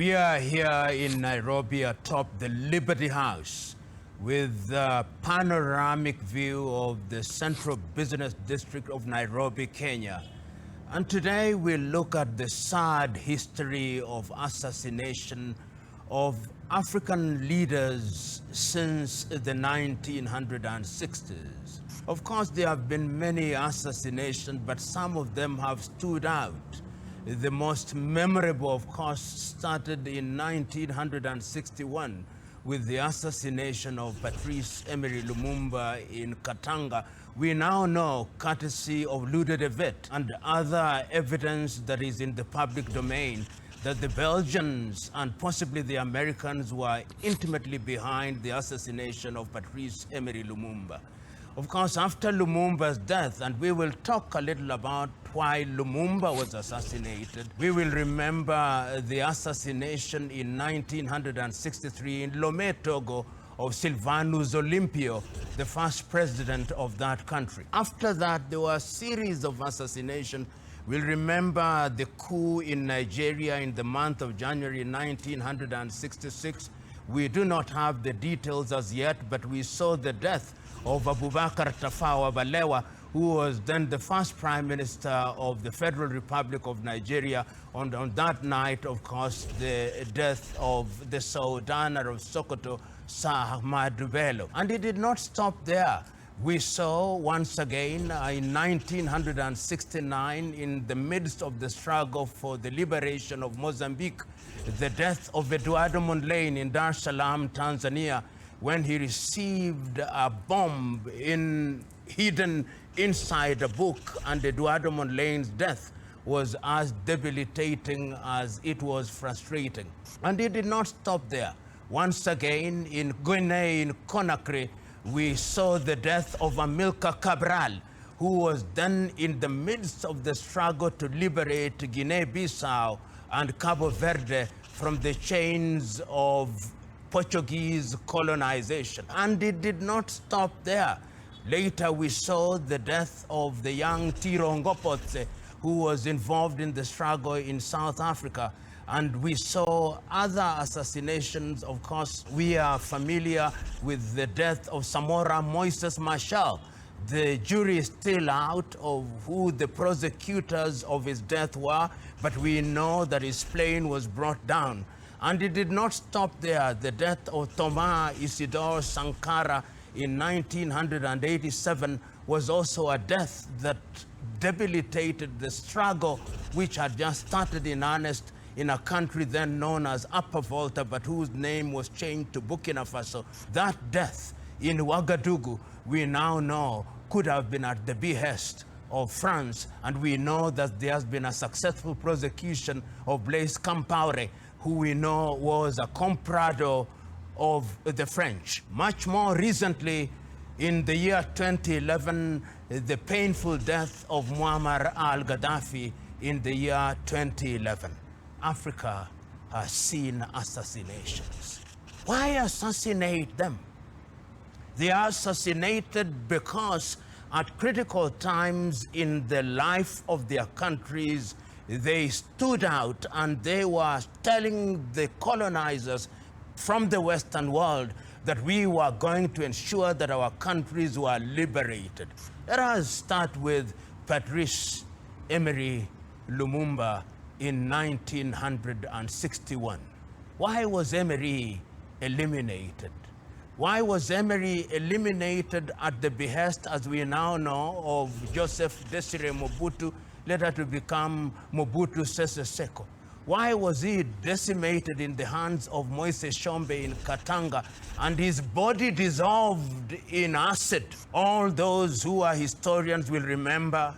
We are here in Nairobi atop the Liberty House with a panoramic view of the central business district of Nairobi, Kenya. And today we look at the sad history of assassination of African leaders since the 1960s. Of course, there have been many assassinations, but some of them have stood out. The most memorable, of course, started in 1961 with the assassination of Patrice Emery Lumumba in Katanga. We now know, courtesy of Ludo de Vet and other evidence that is in the public domain, that the Belgians and possibly the Americans were intimately behind the assassination of Patrice Emery Lumumba. Of course, after Lumumba's death, and we will talk a little about why Lumumba was assassinated, we will remember the assassination in 1963 in Lomé, Togo, of Sylvanus Olympio, the first president of that country. After that, there were a series of assassinations. We'll remember the coup in Nigeria in the month of January 1966. We do not have the details as yet, but we saw the death of Abubakar Tafawa Balewa, who was then the first prime minister of the Federal Republic of Nigeria. On that night, of course, the death of the Sultana of Sokoto, Sir Ahmadu Bello. And it did not stop there. We saw once again in 1969, in the midst of the struggle for the liberation of Mozambique, the death of Eduardo Mondlane in Dar es Salaam, Tanzania, when he received a bomb hidden inside a book, and Eduardo Mondlane's death was as debilitating as it was frustrating. And it did not stop there. Once again, in Guinea, in Conakry, we saw the death of Amilcar Cabral, who was then in the midst of the struggle to liberate Guinea-Bissau and Cabo Verde from the chains of Portuguese colonization. And it did not stop there. Later, we saw the death of the young Tiro Ngopotse, who was involved in the struggle in South Africa. And we saw other assassinations. Of course, we are familiar with the death of Samora Moises Machel. The jury is still out of who the prosecutors of his death were, but we know that his plane was brought down. And it did not stop there. The death of Thomas Isidore Sankara in 1987 was also a death that debilitated the struggle which had just started in earnest in a country then known as Upper Volta, but whose name was changed to Burkina Faso. That death in Ouagadougou, we now know, could have been at the behest of France, and we know that there has been a successful prosecution of Blaise Compaoré, who we know was a comprador of the French. Much more recently, in the year 2011, the painful death of Muammar al-Gaddafi in the year 2011. Africa has seen assassinations. Why assassinate them? They are assassinated because at critical times in the life of their countries, they stood out and they were telling the colonizers from the Western world that we were going to ensure that our countries were liberated. Let us start with Patrice Emery Lumumba in 1961. Why was Emery eliminated? Why was Emery eliminated at the behest, as we now know, of Joseph Desire Mobutu, later to become Mobutu Sese Seko? Why was he decimated in the hands of Moise Tshombe in Katanga and his body dissolved in acid? All those who are historians will remember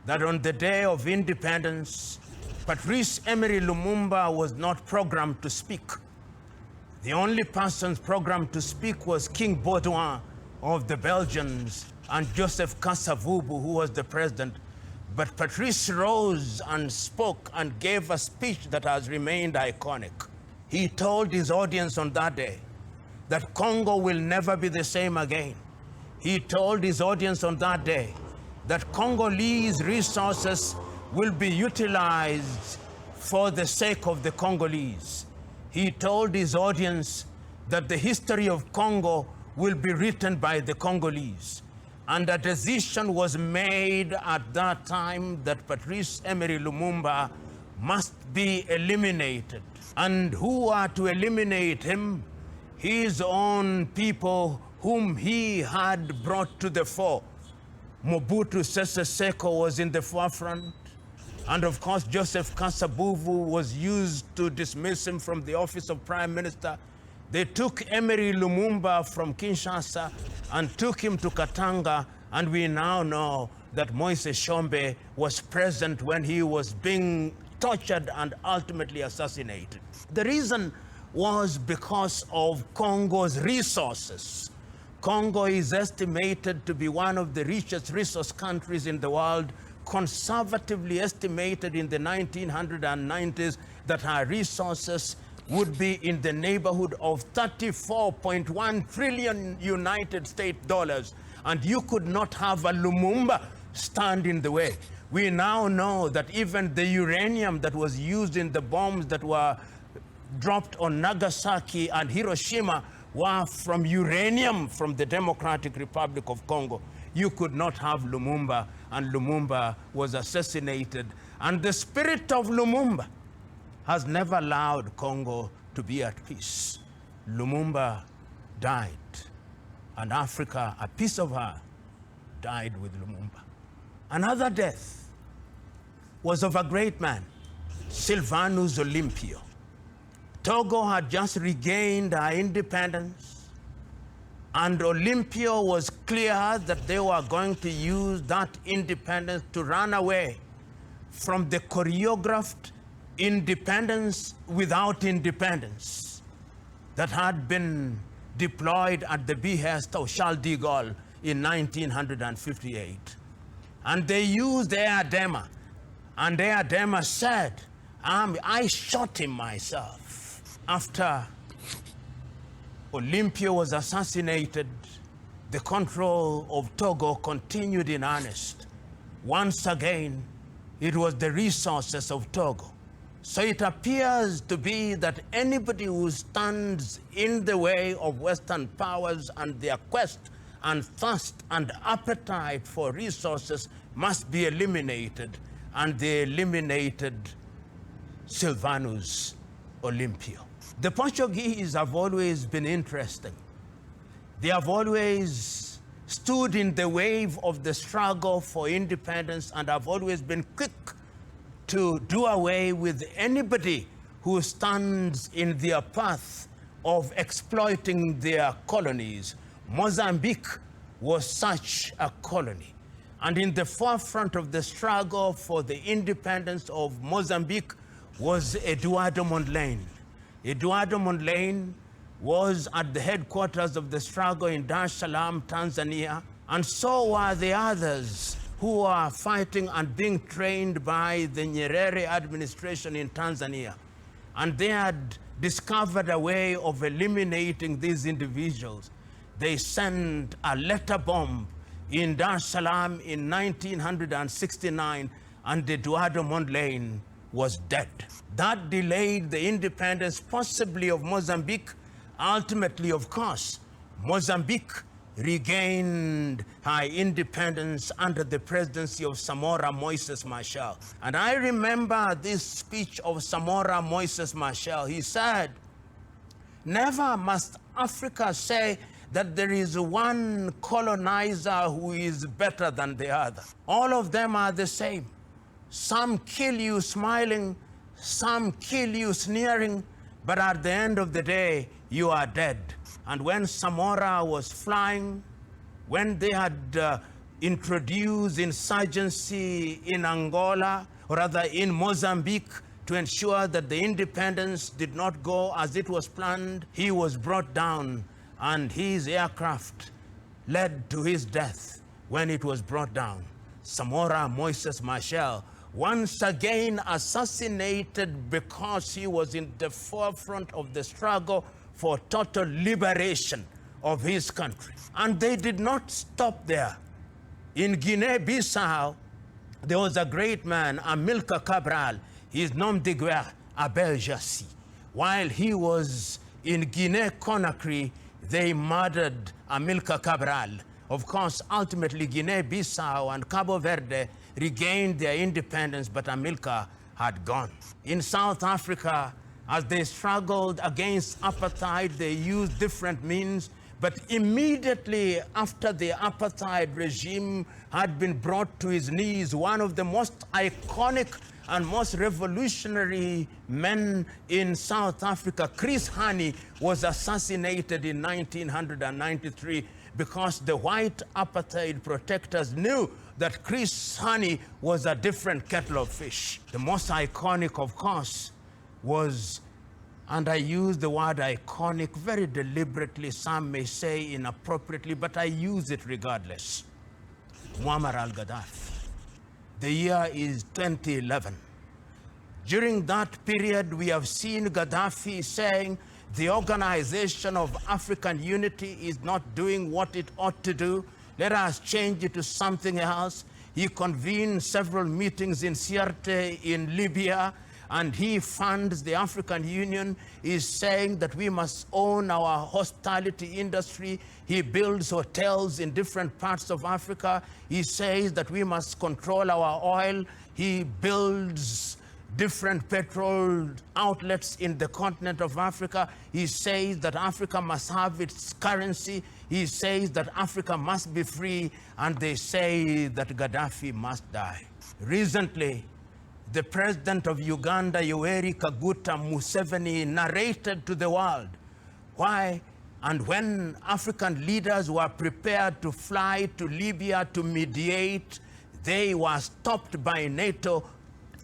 that on the day of independence, Patrice Emery Lumumba was not programmed to speak. The only persons programmed to speak was King Baudouin of the Belgians and Joseph Kasavubu, who was the president. But Patrice rose and spoke and gave a speech that has remained iconic. He told his audience on that day that Congo will never be the same again. He told his audience on that day that Congolese resources will be utilized for the sake of the Congolese. He told his audience that the history of Congo will be written by the Congolese. And a decision was made at that time that Patrice Emery Lumumba must be eliminated. And who are to eliminate him? His own people whom he had brought to the fore. Mobutu Sese Seko was in the forefront. And of course, Joseph Kasavubu was used to dismiss him from the office of Prime Minister. They took Emery Lumumba from Kinshasa and took him to Katanga, and we now know that Moise Tshombe was present when he was being tortured and ultimately assassinated. The reason was because of Congo's resources. Congo is estimated to be one of the richest resource countries in the world, conservatively estimated in the 1990s that our resources would be in the neighborhood of 34.1 trillion United States dollars, and you could not have a Lumumba stand in the way. We now know that even the uranium that was used in the bombs that were dropped on Nagasaki and Hiroshima were from uranium from the Democratic Republic of Congo. You could not have Lumumba, and Lumumba was assassinated. And the spirit of Lumumba has never allowed Congo to be at peace. Lumumba died, and Africa, a piece of her, died with Lumumba. Another death was of a great man, Sylvanus Olympio. Togo had just regained her independence, and Olympio was clear that they were going to use that independence to run away from the choreographed independence without independence that had been deployed at the behest of Charles de Gaulle in 1958. And they used Eyadema, and Eyadema said, I shot him myself. After Olympio was assassinated, the control of Togo continued in earnest. Once again, it was the resources of Togo. So it appears to be that anybody who stands in the way of Western powers and their quest and thirst and appetite for resources must be eliminated. And they eliminated Sylvanus Olympio. The Portuguese have always been interesting. They have always stood in the wave of the struggle for independence and have always been quick to do away with anybody who stands in their path of exploiting their colonies. Mozambique was such a colony. And in the forefront of the struggle for the independence of Mozambique was Eduardo Mondlane. Eduardo Mondlane was at the headquarters of the struggle in Dar es Salaam, Tanzania, and so were the others who are fighting and being trained by the Nyerere administration in Tanzania. And they had discovered a way of eliminating these individuals. They sent a letter bomb in Dar es Salaam in 1969, and Eduardo Mondlane was dead. That delayed the independence, possibly of Mozambique. Ultimately, of course, Mozambique regained her independence under the presidency of Samora Moises Machel. And I remember this speech of Samora Moises Machel. He said, "Never must Africa say that there is one colonizer who is better than the other. All of them are the same. Some kill you smiling, some kill you sneering, but at the end of the day, you are dead." And when Samora was flying, when they had introduced insurgency in Angola, or rather in Mozambique, to ensure that the independence did not go as it was planned, he was brought down, and his aircraft led to his death when it was brought down. Samora Moises Machel, once again assassinated because he was in the forefront of the struggle for total liberation of his country. And they did not stop there. In Guinea-Bissau, there was a great man, Amilcar Cabral. His nom de guerre, Abel Jassy. While he was in Guinea-Conakry, they murdered Amilcar Cabral. Of course, ultimately, Guinea-Bissau and Cabo Verde regained their independence, but Amilcar had gone. In South Africa, as they struggled against apartheid, they used different means, but immediately after the apartheid regime had been brought to his knees, one of the most iconic and most revolutionary men in South Africa, Chris Hani, was assassinated in 1993 because the white apartheid protectors knew that Chris Hani was a different kettle of fish. The most iconic, of course, was, and I use the word iconic very deliberately, some may say inappropriately, but I use it regardless, Muammar al-Gaddafi. The year is 2011. During that period, we have seen Gaddafi saying the Organization of African Unity is not doing what it ought to do. Let us change it to something else. He convened several meetings in Sirte in Libya, and he funds the African Union. He's saying that we must own our hospitality industry. He builds hotels in different parts of Africa. He says that we must control our oil. He builds different petrol outlets in the continent of Africa. He says that Africa must have its currency. He says that Africa must be free, and they say that Gaddafi must die. Recently, the president of Uganda, Yoweri Kaguta Museveni, narrated to the world why and when African leaders were prepared to fly to Libya to mediate, they were stopped by NATO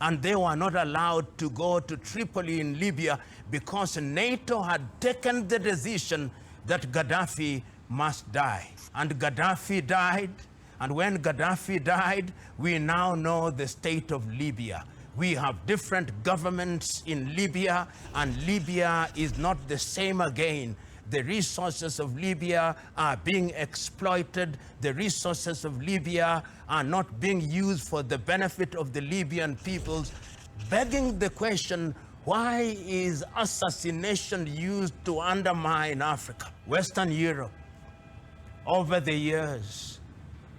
and they were not allowed to go to Tripoli in Libya because NATO had taken the decision that Gaddafi must die. And Gaddafi died, and when Gaddafi died, we now know the state of Libya. We have different governments in Libya, and Libya is not the same again. The resources of Libya are being exploited. The resources of Libya are not being used for the benefit of the Libyan peoples, begging the question, why is assassination used to undermine Africa? Western Europe, over the years,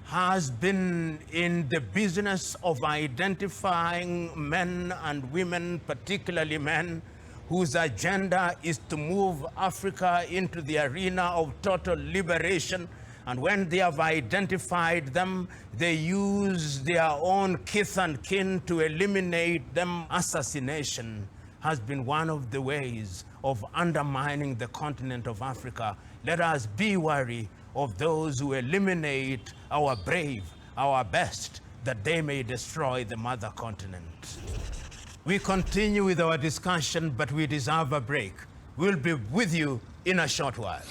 has been in the business of identifying men and women, particularly men, whose agenda is to move Africa into the arena of total liberation. And when they have identified them, they use their own kith and kin to eliminate them. Assassination has been one of the ways of undermining the continent of Africa. Let us be wary of those who eliminate our brave, our best, that they may destroy the mother continent. We continue with our discussion, but we deserve a break. We'll be with you in a short while.